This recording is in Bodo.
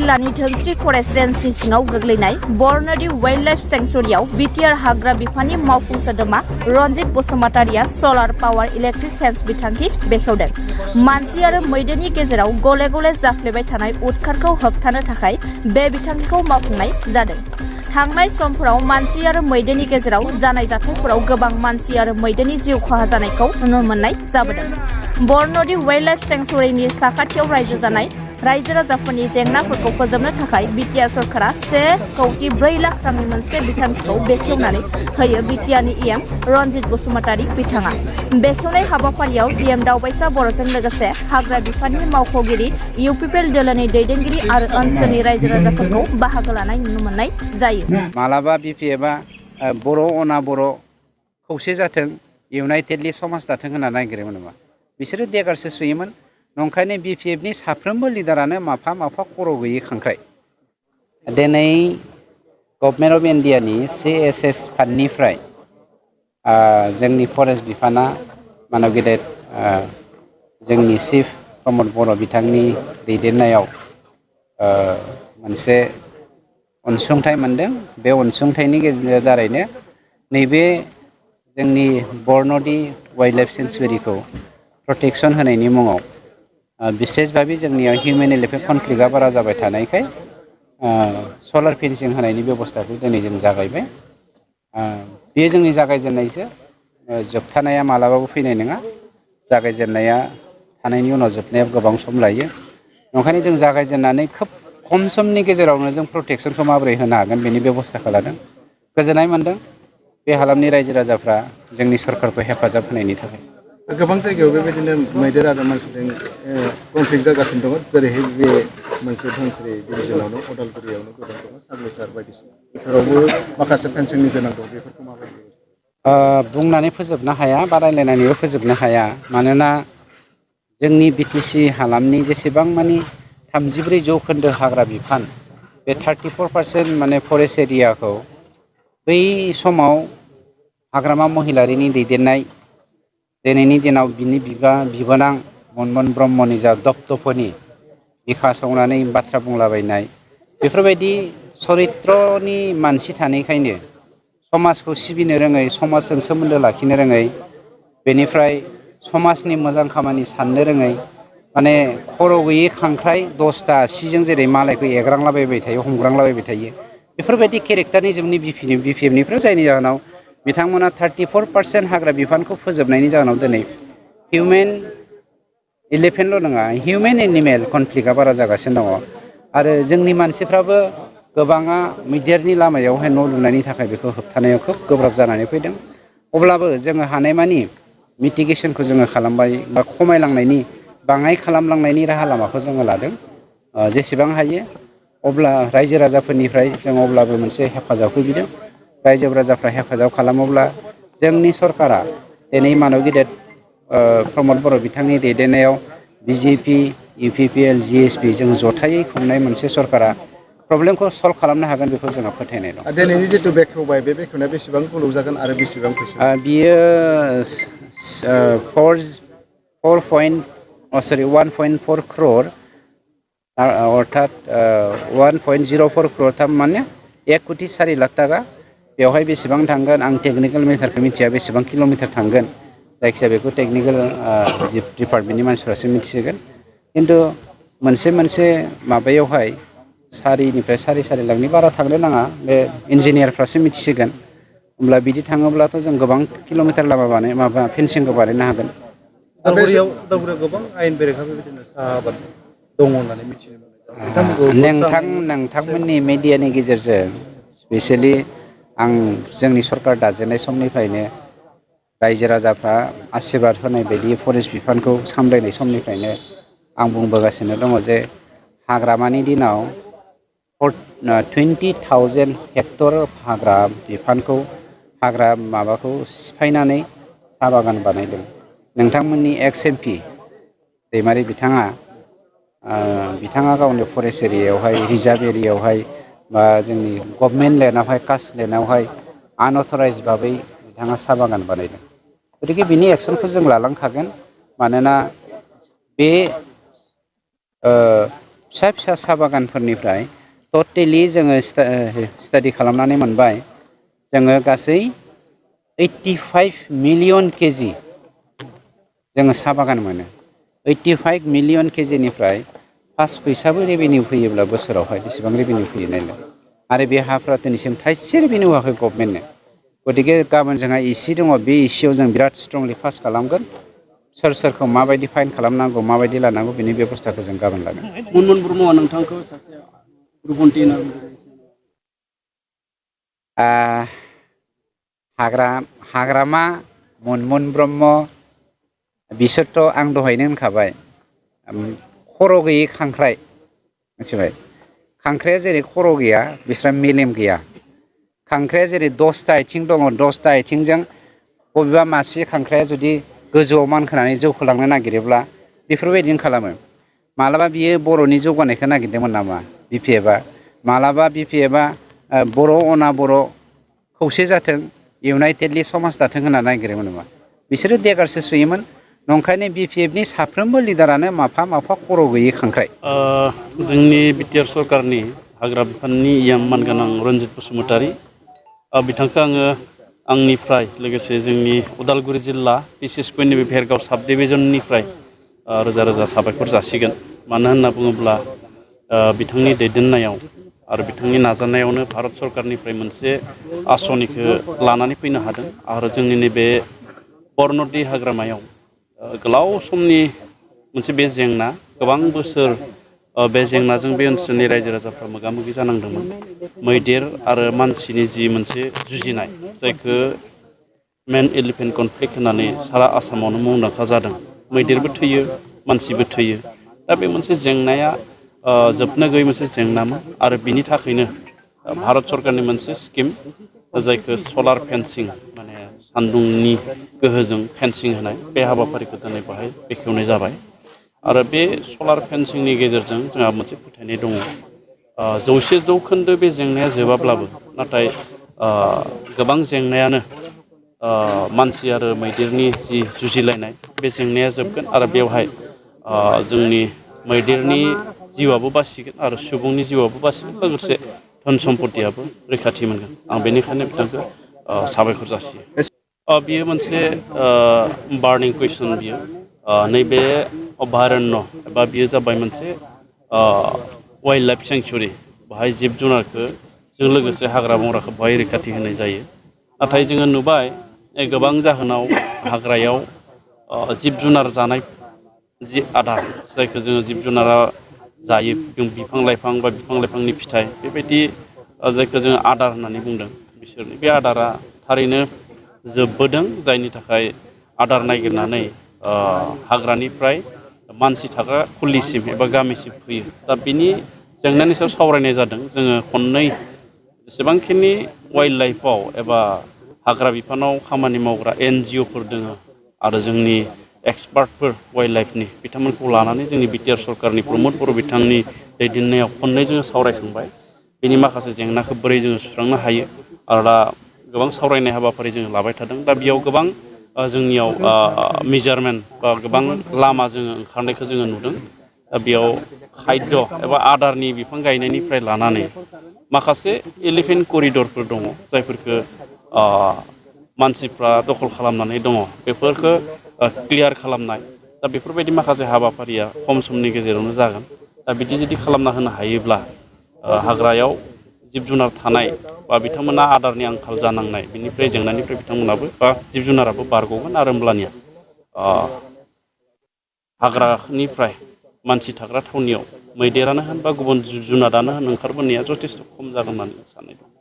जिल्लानि धोनस्री फरेस्ट रेन्जनि सिङाव गोग्लैनाय बरनदि वाइल्डलाइफ सेंक्सुरियाव बिटिआर हाग्रा बिफाननि मावफुं सोद्रोमा रनजित बसुमतारिया सलार पावार इलेक्ट्रिक फेन्स बिथांखि बेखेवदों। मानसि आरो मैदेरनि गेजेराव गले गले जाफ्लेबाय थानाय उदखारखौ होबथानो थाखाय बे बिथांखिखौ मावफुंनाय जादों। थांनाय समफोराव मानसि आरो मैदेरनि गेजेराव जानाय जाथायफोराव गोबां मानसि आरो मैदेरनि जिउ खहा जानायखौ नुनो मोननाय जाबोदों। बरनदि वाइल्डलाइफ सेंक्सुरिनि साखाथियाव रायजो जानाय रायजो राजाफोरनि जेंनाफोरखौ फोजोबनो थाखाय बिटिआर सरकारा 1.4 लाख रांनि मोनसे बिथांखिखौ बेखेवनानै होयो। बिटिआरनि इएम रनजित बसुमतारी बिथाङा बेखेवनाय हाबाफारियाव इएम दावबायसा बर'जों लोगोसे हाग्रा बिफाननि मावख'गिरि इउपिपिएल दोलोनि दैदेनगिरि आरो ओनसोलनि रायजो राजाफोरखौ बाहागो लानाय नुनो मोननाय जायो। मालाबा बिपिएफआ बर' अना बर' खौसे जाथों इउनाइटेडलि समाज दाथों होनना नागिरोमोन नामा? बिसोरो देगारसो सुयोमोन। नंखायनो बिपिएफनि साफ्रोमबो लिडारानो माफा माफा खर' गैयै खांख्राय। दिनै गभर्नमेन्ट अफ इन्डियानि CSS फान्डनिफ्राय जोंनि फरेस्ट बिफाना मानब गेदेर जोंनि चिफ प्रमद बर' बिथांनि दैदेननायाव मोनसे अनसुंथाइ मोनदों। बे अनसुंथाइनि दारैनो नैबे जोंनि बरनदि वाइल्डलाइफ सेंक्सुरिखौ प्रटेक्सन होनायनि मुङाव बिसेस भाबे जोंनियाव हिउमेन एलिफेन्ट कनफ्लिक्टआ बारा जाबाय थानायखाय सलार फेन्सिं होनायनि बेबस्थाखौ दिनै जों जागायबाय। बेयो जोंनि जागायजेननायसो, जोबथानाया मालाबाबो फैनाय नङा। जागायजेननाया थानायनि उनाव जोबनाया गोबां सम लायो। ओंखायनो जों जागायजेननानै खोब खम समनि गेजेरावनो जों प्रटेक्सनखौ माबोरै होनो हागोन बेनि बेबस्थाखौ लादों। गोजोननाय मोनदों बे हालामनि रायजो राजाफ्रा जोंनि सरकारखौ हेफाजाब होनायनि थाखाय। गोबां जायगायाव बेबायदिनो मैदेर आरो मानसिजों कनफ्लिक्ट जागासिनो दङ। जेरैहाय बे मोनसे धोनस्री डिभिजनावनो अदालगुरियावनो गोबां दङ, साग्लेसार बायदिसिना बेफोरावबो माखासे फेन्सिंनि गोनां दं। बेफोरखौ माबायदि बुंनानै फोजोबनो हाया बा रायलायनानैबो फोजोबनो हाया। मानोना जोंनि बिटिसि हालामनि जेसेबां मानि 34% हाग्रा बिफान, बे 34% माने फरेस्ट एरियाखौ बै समाव हाग्रामा महिलारिनि दैदेननाय दिनैनि दिनाव बिनि बिबोनां मनमोहन ब्रह्मनि जा दप्तफोरनि बिखा संनानै बाथ्रा बुंलाबायनाय बेफोरबायदि चरित्रनि मानसि थानायखायनो समाजखौ सिबिनो रोङै, समाजजों सोमोन्दो लाखिनो रोङै, बेनिफ्राय समाजनि मोजां खामानि साननो रोङै, माने खर' गैयै खांख्राइ 10टा आसिजों जेरै मालायखौ एग्रांलाबायबाय थायो, हमग्रांलाबायबाय थायो, बेफोरबायदि केरेक्टारनि जोंनि बिपिएफनिफ्राय जायनि जाहोनाव बिथांमोना 34% हाग्रा बिफानखौ फोजोबनायनि जाहोनाव दिनै हिउमेन इलिफेन्टल' नङा, हिउमेन एनिमेल कनफ्लिक्टआ बारा जागासिनो दङ। आरो जोंनि मानसिफ्राबो गोबाङा मैदेरनि लामायावहाय न' लुनायनि थाखाय बेखौ होबथानायाव खोब गोब्राब जानानै फैदों। अब्लाबो जोङो हानायमानि मिटिगेसनखौ जोङो खालामबाय बा खमायलांनायनि, बाङाय खालामलांनायनि राहा लामाखौ जोङो लादों। जेसेबां हायो अब्ला रायजो राजाफोरनिफ्राय जों अब्लाबो मोनसे हेफाजाबखौ बिदों। रायजो राजाफ्रा हेफाजाब खालामोब्ला जोंनि सरकारा दिनै मानब गेदेर प्रमद बर' बिथांनि दैदेननायाव बिजेपि, इउपिपिएल, जिएसपि जों जथायै खुंनाय मोनसे सरकारा प्रब्लेमखौ सल्भ खालामनो हागोन बेखौ जोंहा फोथायनाय दं। दिनैनि जिथु बेखेवबाय बे बेखेवनाया बेसेबां गोलाव जागोन आरो बेसेबां फैसा? बियो 1.4 crore अर्थात 1.04 crore थाम माने 1.4 लाख थाखा। बेवहाय बेसेबां थांगोन आं टेकनिकेल मेटारखौ मिथिया, बेसेबां किल'मिटार थांगोन, जायखिजाया बेखौ टेकनिकेल डिपार्टमेन्टनि मानसिफ्रासो मिथिसिगोन। खिन्थु मोनसे माबायावहाय 4निफ्राय 4.5 लाखनि बारा थांनो नाङा, बे इन्जिनियारफ्रासो मिथिसिगोन। होमब्ला बिदि थाङोब्लाथ' जों गोबां किल'मिटार लामा माबा फेन्सिंखौ बानायनो हागोन। उदालगुरियाव गोबां आयेन बेरेखा बेबायदिनो साहा आबाद दङ होननानै मिथिनो मोनो। नोंथांमोननि मिडियानि गेजेरजों स्पेसियेलि आं जोंनि सरकार दाजेननाय समनिफ्रायनो रायजो राजाफ्रा आसिरबाद होनाय बायदि फरेस्ट बिफानखौ सामलायनाय समनिफ्रायनो आं बुंबोगासिनो दङ जे हाग्रामानि दिनाव 20,000 हेक्टर हाग्रा बिफानखौ हाग्रा माबाखौ सिफायनानै साहा बागान बानायदों। नोंथांमोननि एक्स एमपि दैमारि बिथाङा गावनि फरेस्ट एरियायावहाय, रिजार्भ एरियायावहाय बा जोंनि गभर्नमेन्ट लेन्डआवहाय, कास्ट लेन्डआवहाय आनअथराइज भाबै बिथाङा साहा बागान बानायदों। गतिके बिनि एक्सनखौ जों लालांखागोन। मानोना बे फिसा फिसा साहा बागानफोरनिफ्राय टटेलि जोङो स्टाडि खालामनानै मोनबाय जोङो गासै 85 मिलियन केजि जोङो साहा बागान मोनो 85 मिलियन केजिनिफ्राय 5 फैसाबो रेभिनिउ फैयोब्ला बोसोरावहाय बेसेबां रेभिनिउ फैयो नायलाय आरो बे हाफ्रा दिनैसिम थाइसे रेभिनिउ होआखै गभर्नमेन्टनो गतिके गाबोन जोंहा इसि दङ बे इसियाव जों बिराद स्ट्रंलि पास खालामगोन सोर सोरखौ माबायदि फाइन खालामनांगौ माबायदि लानांगौ बेनि बेबस्थाखौ जों गाबोन लागोन मनमोन ब्रह्मआ नोंथांखौ सासे रुपन्थि होनना हाग्रामा मनमोन ब्रह्म बिसोरथ' आं दहायनो होनखाबाय खर' गैयै खांख्राइ मिथिबाय खांख्राइया जेरै खर' गैया बिस्रा मेलेम गैया खांख्राइया जेरै 10टा आथिं दङ 10टा आथिंजों बबेबा मासे खांख्राइया जुदि गोजौआव मानखोनानै जौखोलांनो नागिरोब्ला बेफोरबायदिनो खालामो मालाबा बियो बर'नि जौगानायखौ नागिरदोंमोन नामा बिपिएफआ मालाबा बिपिएफआ बर' अना बर' खौसे जाथों इउनाइटेडलि समाज दाथों होनना नागिरोमोन नामा बिसोरो देगारसो सुयोमोन नंखायनो बिपिएफनि साफ्रोमबो लिडारानो माफा माफा खर' गैयै खांख्राइ जोंनि बिटिआर सरकारनि हाग्रा बिफाननि इयाम मानगोनां रन्जित बसुमतारी बिथांखौ आङो आंनिफ्राय लोगोसे जोंनि उदालगुरि जिल्ला बिसेसकय नैबे भेरगाव साब डिभिजननिफ्राय रोजा रोजा साबायखर जासिगोन मानो होनना बुङोब्ला बिथांनि दैदेननायाव आरो बिथांनि नाजानायावनो भारत सरकारनिफ्राय मोनसे आसनिखौ लानानै फैनो हादों आरो जोंनि नैबे बरनदि हाग्रामायाव गोलाव समनि मोनसे बे जेंना गोबां बोसोर बे जेंनाजों बे ओनसोलनि रायजो राजाफ्रा मोगा मोगि जानांदोंमोन मैदेर आरो मानसिनि जि मोनसे जुजिनाय जायखौ मेन एलिफेन्ट कनफ्लिक्ट होननानै सारा आसामावनो मुंदांखा जादों मैदेरबो थैयो मानसिबो थैयो दा बे मोनसे जेंनाया जोबनो गैयै मोनसे जेंनामोन आरो बिनि थाखायनो भारत सरकारनि मोनसे स्किम जायखौ सलार फेन्सिं माने सान्दुंनि गोहोजों फेन्सिं होनाय बे हाबाफारिखौ दिनै बेहाय बेखेवनाय जाबाय आरो बे सलार फेन्सिंनि गेजेरजों जोंहा मोनसे फोथायनाय दङ 100% बे जेंनाया जोबाब्लाबो नाथाय गोबां जेंनायानो मानसि आरो मैदेरनि जि जुजिलायनाय बे जेंनाया जोबगोन आरो बेवहाय जोंनि मैदेरनि जिउआबो बासिगोन आरो सुबुंनि जिउआबो बासिगोन लोगोसे धन सम्पतियाबो रैखाथि मोनगोन आं बेनिखायनो बिथांखौ साबायखर जासियो बियो मोनसे बार्निं कुइसन बियो नैबे अभयारण्य एबा बियो जाबाय मोनसे वाइल्ड लाइफ सेंचुरि बाहाय जिब जुनारखौ जों लोगोसे हाग्रा बंग्राखौ बाहाय रैखाथि होनाय जायो नाथाय जोङो नुबाय गोबां जाहोनाव हाग्रायाव जिब जुनार जानाय जि आदार जायखौ जोङो जिब जुनारा जायो बिफां लाइफां बा बिफां लाइफांनि फिथाइ बेबायदि जायखौ जोङो आदार होननानै बुंदों बिसोरनि बे आदारा थारैनो जोबबोदों जायनि थाखाय आदार नागिरनानै हाग्रानिफ्राय मानसि थाग्रा खुलिसिम एबा गामिसिम फैयो दा बिनि जेंनानि सायाव सावरायनाय जादों जोङो खननै जेसेबांखिनि वाइल्ड लाइफआव एबा हाग्रा बिफानाव खामानि मावग्रा NGOफोर दङ आरो जोंनि एक्सपार्टफोर वाइल्ड लाइफनि बिथांमोनखौ लानानै जोंनि बिटिआर सरकारनि प्रमद बर' बिथांनि दैदेननायाव खननै जोङो सावरायखांबाय बेनि माखासे जेंनाखौ बोरै जोङो सुस्रांनो हायो आरो दा गोबां सावरायनाय हाबाफारि जोङो लाबाय थादों दा बेयाव गोबां जोंनियाव मेजारमेन्ट बा गोबां लामा जोङो ओंखारनायखौ जोङो नुदों दा बेयाव खाद्य एबा आदारनि बिफां गायनायनिफ्राय लानानै माखासे एलिफेन्ट करिडरफोर दङ जायफोरखौ मानसिफ्रा दखल खालामनानै दङ बेफोरखौ क्लियार खालामनाय दा बेफोरबायदि माखासे हाबाफारिया खम समनि गेजेरावनो जागोन दा बिदि जुदि खालामना होनो हायोब्ला हाग्रायाव जिब जुनार थानाय बा बिथांमोना आदारनि आंखाल जानांनाय बिनिफ्राय जेंनानिफ्राय बिथांमोनाबो बा जिब जुनाराबो बारग'गोन आरो होमब्लानिया हाग्रानिफ्राय मानसि थाग्रा थावनियाव मैदेरानो होन बा गुबुन जुनादानो होन ओंखारबोनाया जथेस्थ' खम जागोन होननानै साननाय दं